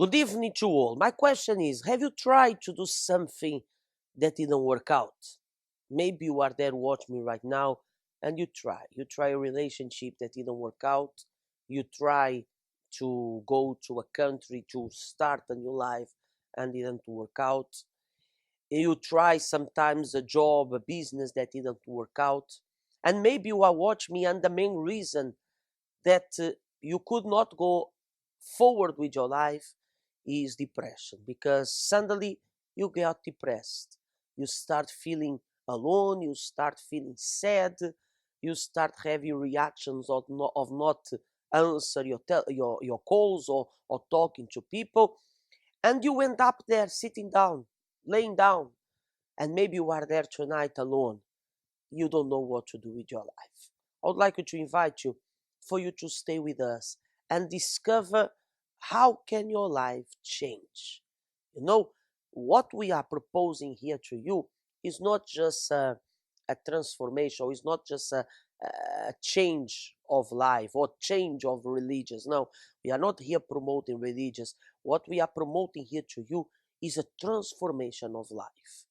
Good evening to all. My question is, have you tried to do something that didn't work out? Maybe you are there watching me right now and you try. You try a relationship that didn't work out. You try to go to a country to start a new life and didn't work out. You try sometimes a job, a business that didn't work out. And maybe you are watching me and the main reason that you could not go forward with your life is depression, because suddenly you get depressed. You start feeling alone, you start feeling sad, you start having reactions of not answer your calls or talking to people, and you end up there sitting down, laying down, and maybe you are there tonight alone. You don't know what to do with your life. I would like to invite you for you to stay with us and discover how can your life change. You know, what we are proposing here to you is not just a transformation, it's not just a change of life or change of religions. No, we are not here promoting religions. What we are promoting here to you is a transformation of life.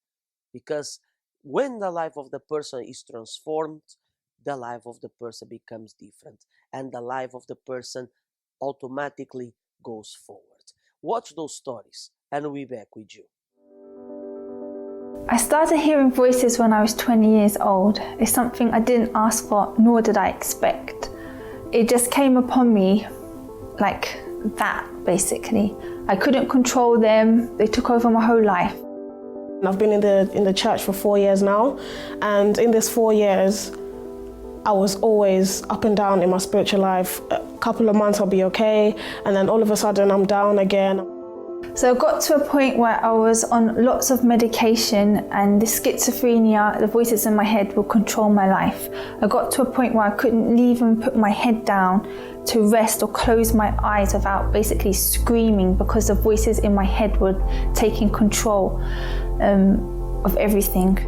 Because when the life of the person is transformed, the life of the person becomes different, and the life of the person automatically goes forward. Watch those stories, and we'll be back with you. I started hearing voices when I was 20 years old. It's something I didn't ask for, nor did I expect. It just came upon me like that, basically. I couldn't control them. They took over my whole life. I've been in the church for 4 years now, and in this 4 years, I was always up and down in my spiritual life. A couple of months I'll be okay, and then all of a sudden I'm down again. So I got to a point where I was on lots of medication, and the schizophrenia, the voices in my head will control my life. I got to a point where I couldn't even put my head down to rest or close my eyes without basically screaming, because the voices in my head were taking control of everything.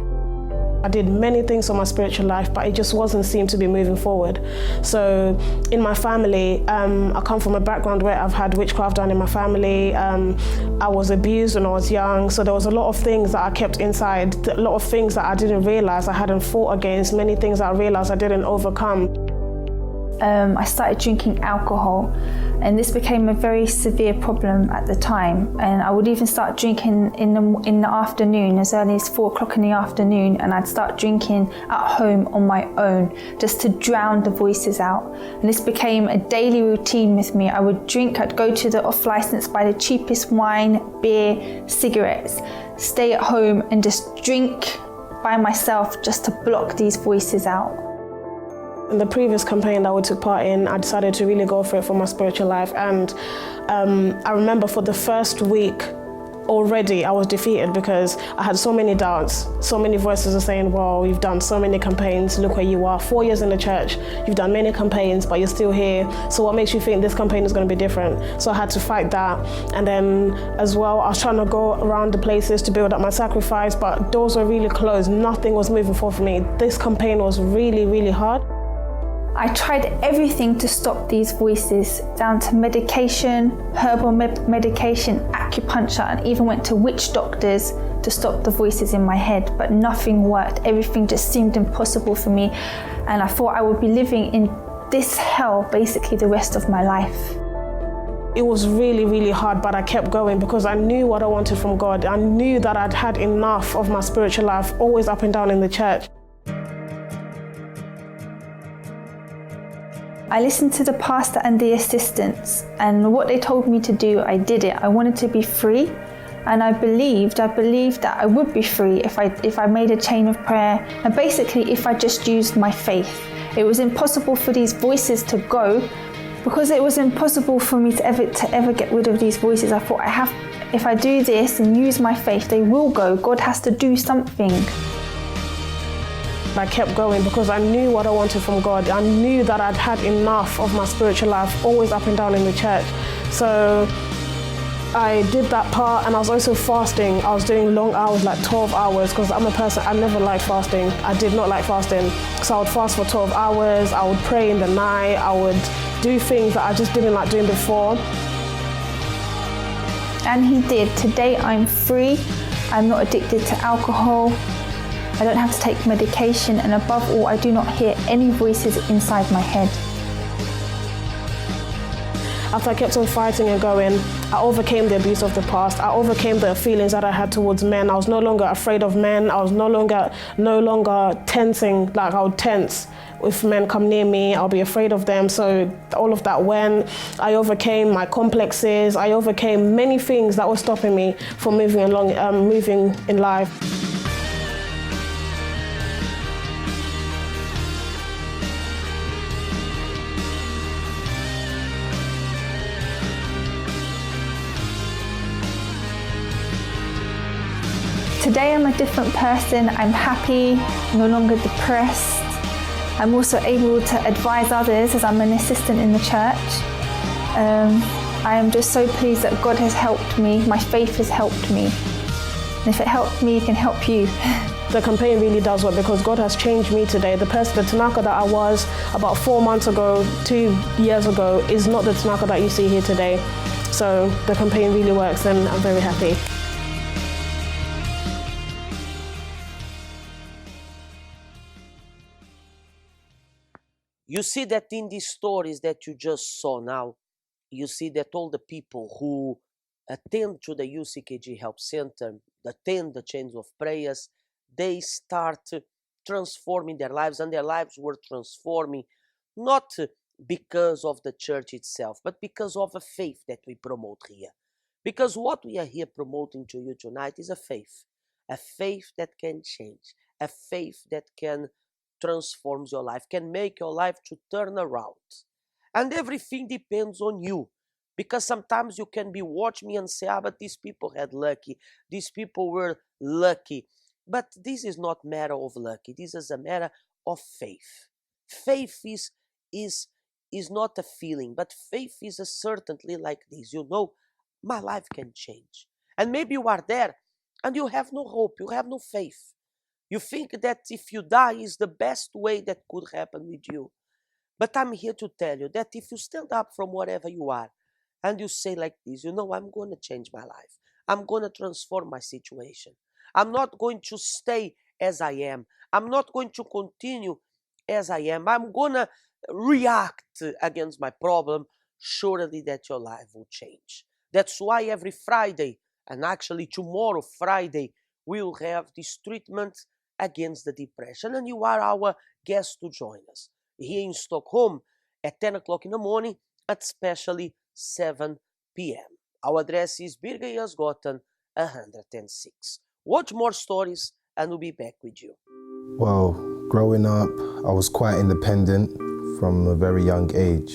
I did many things on my spiritual life, but it just wasn't seem to be moving forward. So in my family, I come from a background where I've had witchcraft done in my family. I was abused when I was young, so there was a lot of things that I kept inside, a lot of things that I didn't realize I hadn't fought against, many things I realized I didn't overcome. I started drinking alcohol, and this became a very severe problem at the time. And I would even start drinking in the afternoon, as early as 4 o'clock in the afternoon, and I'd start drinking at home on my own, just to drown the voices out. And this became a daily routine with me. I would drink, I'd go to the off-license, buy the cheapest wine, beer, cigarettes, stay at home and just drink by myself just to block these voices out. In the previous campaign that we took part in, I decided to really go for it for my spiritual life, and I remember for the first week already I was defeated, because I had so many doubts. So many voices are saying, well, you've done so many campaigns, look where you are, 4 years in the church, you've done many campaigns, but you're still here, so what makes you think this campaign is going to be different? So I had to fight that. And then as well, I was trying to go around the places to build up my sacrifice, but doors were really closed, nothing was moving forward for me. This campaign was really, really hard. I tried everything to stop these voices, down to medication, herbal medication, acupuncture, and even went to witch doctors to stop the voices in my head, but nothing worked. Everything just seemed impossible for me, and I thought I would be living in this hell basically the rest of my life. It was really, really hard, but I kept going because I knew what I wanted from God. I knew that I'd had enough of my spiritual life, always up and down in the church. I listened to the pastor and the assistants, and what they told me to do, I did it. I wanted to be free, and I believed that I would be free if I made a chain of prayer, and basically if I just used my faith. It was impossible for these voices to go, because it was impossible for me to ever get rid of these voices. I thought, if I do this and use my faith, they will go. God has to do something. I kept going because I knew what I wanted from God. I knew that I'd had enough of my spiritual life, always up and down in the church. So I did that part, and I was also fasting. I was doing long hours, like 12 hours, because I'm a person, I never liked fasting. I did not like fasting. So I would fast for 12 hours, I would pray in the night, I would do things that I just didn't like doing before. And he did. Today I'm free. I'm not addicted to alcohol. I don't have to take medication, and above all, I do not hear any voices inside my head. After I kept on fighting and going, I overcame the abuse of the past. I overcame the feelings that I had towards men. I was no longer afraid of men. I was no longer tensing, like I would tense. If men come near me, I'll be afraid of them. So all of that went. I overcame my complexes. I overcame many things that were stopping me from moving in life. Today I'm a different person. I'm happy, no longer depressed. I'm also able to advise others as I'm an assistant in the church. I am just so pleased that God has helped me. My faith has helped me. And if it helped me, it can help you. The campaign really does work because God has changed me today. The Tanaka that I was about 4 months ago, 2 years ago, is not the Tanaka that you see here today. So the campaign really works and I'm very happy. You see that in these stories that you just saw now, you see that all the people who attend to the UCKG Help Center, attend the Chains of Prayers, they start transforming their lives, and their lives were transforming not because of the church itself, but because of a faith that we promote here. Because what we are here promoting to you tonight is a faith that can change, a faith that can transform your life, can make your life to turn around. And everything depends on you. Because sometimes you can be watching me and say, but these people had lucky, these people were lucky. But this is not a matter of lucky, this is a matter of faith. Faith is not a feeling, but faith is a certainty like this. You know, my life can change. And maybe you are there and you have no hope, you have no faith. You think that if you die is the best way that could happen with you. But I'm here to tell you that if you stand up from wherever you are and you say like this, you know, I'm going to change my life. I'm going to transform my situation. I'm not going to stay as I am. I'm not going to continue as I am. I'm going to react against my problem. Surely that your life will change. That's why every Friday, and actually tomorrow Friday, we'll have this treatment against the depression, and you are our guest to join us here in Stockholm at 10 o'clock in the morning, at especially 7 p.m. Our address is Birger Jarlsgatan 106. Watch more stories and we'll be back with you. Well, growing up, I was quite independent from a very young age.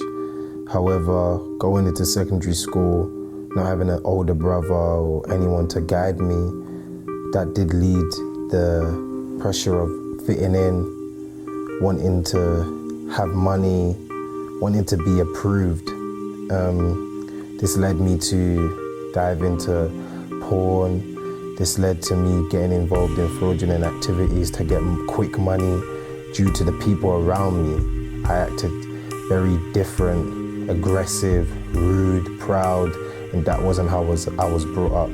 However, going into secondary school, not having an older brother or anyone to guide me, that did lead the pressure of fitting in, wanting to have money, wanting to be approved. This led me to dive into porn. This led to me getting involved in fraudulent activities to get quick money due to the people around me. I acted very different, aggressive, rude, proud, and that wasn't how I was brought up.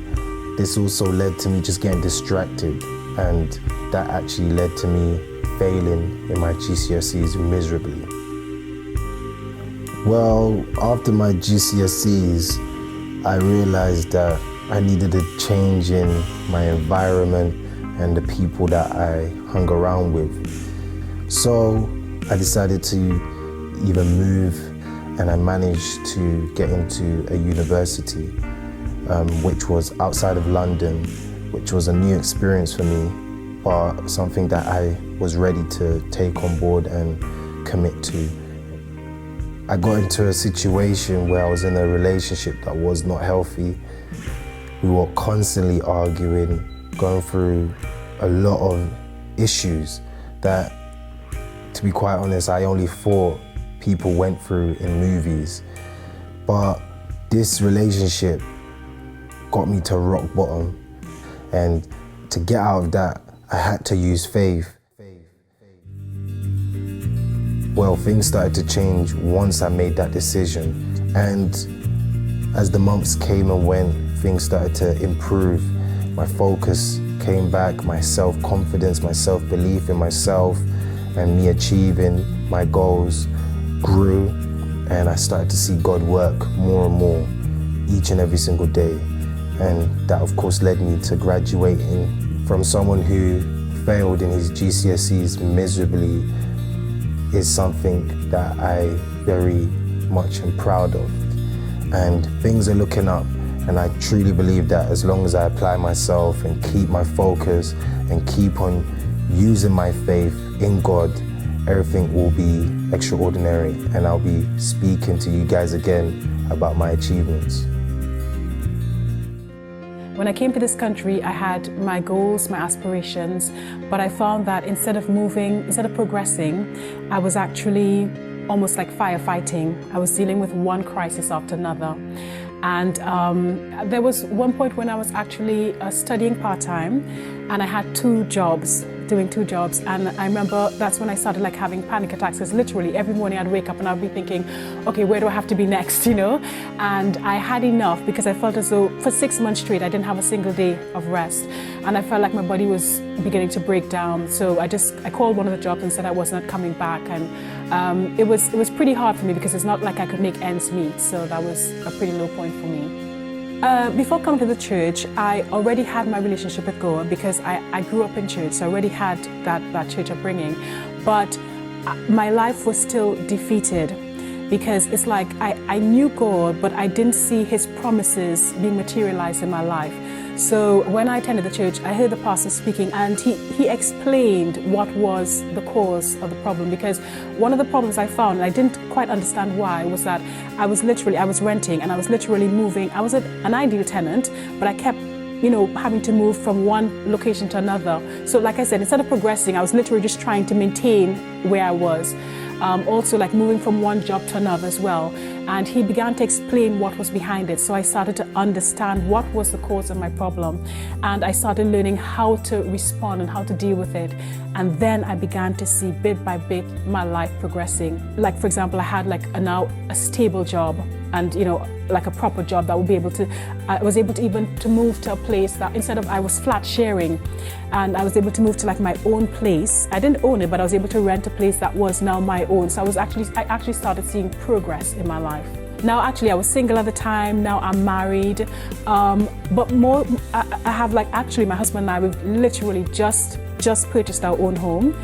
This also led to me just getting distracted, and that actually led to me failing in my GCSEs miserably. Well, after my GCSEs, I realized that I needed a change in my environment and the people that I hung around with. So I decided to either move, and I managed to get into a university, which was outside of London, which was a new experience for me, but something that I was ready to take on board and commit to. I got into a situation where I was in a relationship that was not healthy. We were constantly arguing, going through a lot of issues that, to be quite honest, I only thought people went through in movies. But this relationship got me to rock bottom, and to get out of that, I had to use faith. Well, things started to change once I made that decision, and as the months came and went, things started to improve. My focus came back, my self-confidence, my self-belief in myself, and me achieving my goals grew, and I started to see God work more and more each and every single day. And that of course led me to graduating from someone who failed in his GCSEs miserably is something that I very much am proud of. And things are looking up, and I truly believe that as long as I apply myself and keep my focus and keep on using my faith in God, everything will be extraordinary, and I'll be speaking to you guys again about my achievements. When I came to this country, I had my goals, my aspirations, but I found that instead of progressing, I was actually almost like firefighting. I was dealing with one crisis after another. And there was one point when I was actually studying part-time, and I had doing two jobs, and I remember that's when I started like having panic attacks, because literally every morning I'd wake up and I'd be thinking, okay, where do I have to be next, you know? And I had enough, because I felt as though for 6 months straight I didn't have a single day of rest, and I felt like my body was beginning to break down. So I called one of the jobs and said I was not coming back, and it was pretty hard for me, because it's not like I could make ends meet, so that was a pretty low point for me. Before coming to the church, I already had my relationship with God, because I grew up in church, so I already had that church upbringing. But my life was still defeated, because it's like I knew God, but I didn't see His promises being materialized in my life. So when I attended the church, I heard the pastor speaking, and he explained what was the cause of the problem, because one of the problems I found, and I didn't quite understand why, was that I was renting, and I was literally moving. I was an ideal tenant, but I kept having to move from one location to another. So like I said, instead of progressing, I was literally just trying to maintain where I was. Also like moving from one job to another as well. And he began to explain what was behind it. So I started to understand what was the cause of my problem. And I started learning how to respond and how to deal with it. And then I began to see bit by bit my life progressing. Like, for example, I had now a stable job, and like a proper job that would be able to, I was able to even to move to a place that instead of I was flat sharing, and I was able to move to like my own place. I didn't own it, but I was able to rent a place that was now my own. So I actually started seeing progress in my life. Now, actually, I was single at the time. Now I'm married, but more, I have actually my husband and I, we've literally just purchased our own home.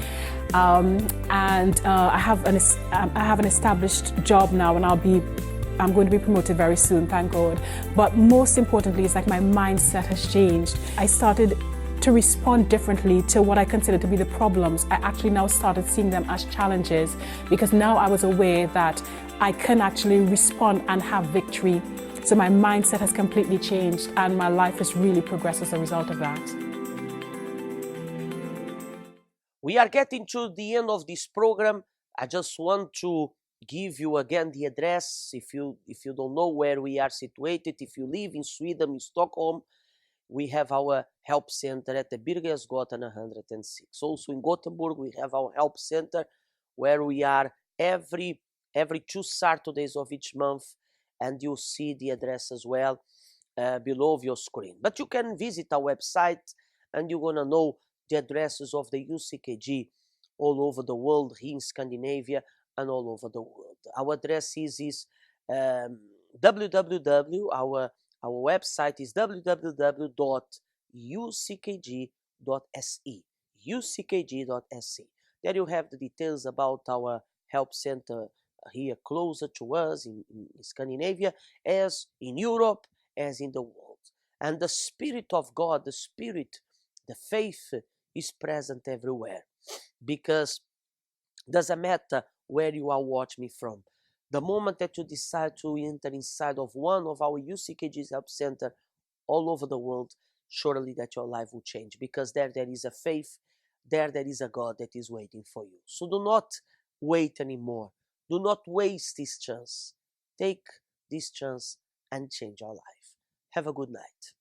And I have an established job now, and I'm going to be promoted very soon, thank God. But most importantly, it's like my mindset has changed. I started to respond differently to what I considered to be the problems. I actually now started seeing them as challenges, because now I was aware that I can actually respond and have victory. So my mindset has completely changed, and my life has really progressed as a result of that. We are getting to the end of this program. I just want to give you again the address if you don't know where we are situated. If you live in Sweden, in Stockholm, we have our help center at the Birgersgatan 106. Also in Gothenburg, we have our help center where we are every 2 Saturdays of each month, and you'll see the address as well below your screen. But you can visit our website, and you're gonna know the addresses of the UCKG all over the world, here in Scandinavia and all over the world. Our address is www. Our website is www.uckg.se. uckg.se. There you have the details about our help center here closer to us in Scandinavia, as in Europe, as in the world. And the Spirit of God, the faith is present everywhere, because doesn't matter where you are watching me from. The moment that you decide to enter inside of one of our UCKG's help center all over the world, surely that your life will change, because there is a faith, there is a God that is waiting for you. So do not wait anymore. Do not waste this chance. Take this chance and change your life. Have a good night.